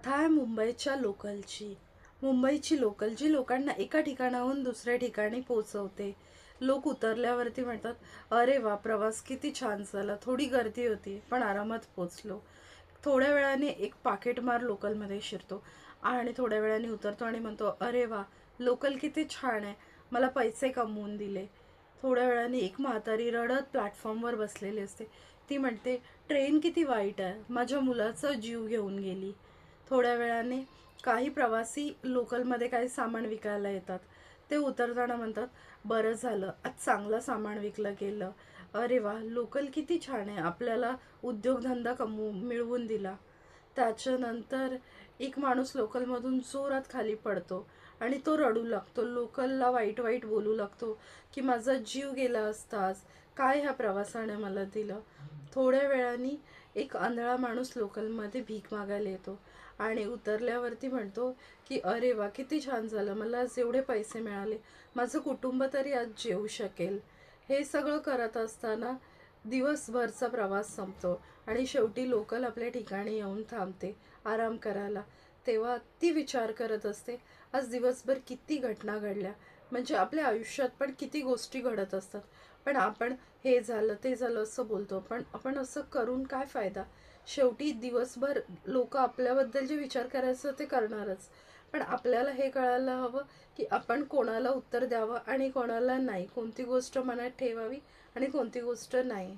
कथा आहे मुंबईच्या लोकलची. मुंबईची लोकल जी लोकांना एका ठिकाणाहून दुसऱ्या ठिकाणी पोचवते. लोक उतरल्यावरती म्हणतात, अरे वा, प्रवास किती छान झाला, थोडी गर्दी होती पण आरामात पोचलो. थोड्या वेळाने एक पाकिटमार लोकलमध्ये शिरतो आणि थोड्या वेळाने उतरतो आणि म्हणतो, अरे वा, लोकल किती छान आहे, मला पैसे कमवून दिले. थोड्या वेळाने एक म्हातारी रडत प्लॅटफॉर्मवर बसलेली असते. ती म्हणते, ट्रेन किती वाईट आहे, माझ्या मुलाचा जीव घेऊन गेली. थोड्या वेळाने काही प्रवासी लोकलमध्ये काही सामान विकायला येतात. ते उतरताना म्हणतात, बरं झालं, आज चांगलं सामान विकलं गेलं. अरे वा, लोकल किती छान आहे, आपल्याला उद्योगधंदा मिळवून दिला. त्याच्यानंतर एक माणूस लोकलमधून जोरात खाली पडतो आणि तो रडू लागतो, लोकलला वाईट वाईट बोलू लागतो की माझा जीव गेला असताच, काय ह्या प्रवासाने मला दिलं. थोड्या वेळाने एक आंधळा माणूस लोकलमध्ये भीक मागायला येतो आणि उतरल्यावरती म्हणतो की अरे वा, किती छान झालं, मला आज एवढे पैसे मिळाले, माझं कुटुंब तरी आज जेवू शकेल. हे सगळं करत असताना दिवसभरचा प्रवास संपतो आणि शेवटी लोकल आपल्या ठिकाणी येऊन थांबते आराम करायला. तेव्हा ती विचार करत असते, आज दिवसभर किती घटना घडल्या, म्हणजे आपल्या आयुष्यात पण किती गोष्टी घडत असतात. पण आपण हे झालं ते झालं असं बोलतो, पण आपण असं करून काय फायदा. शेवटी दिवसभर लोक आपल्याबद्दल जे विचार करायचं ते करणारच. पण आपल्याला हे कळायला हवं की आपण कोणाला उत्तर द्यावं आणि कोणाला नाही, कोणती गोष्ट मनात ठेवावी आणि कोणती गोष्ट नाही.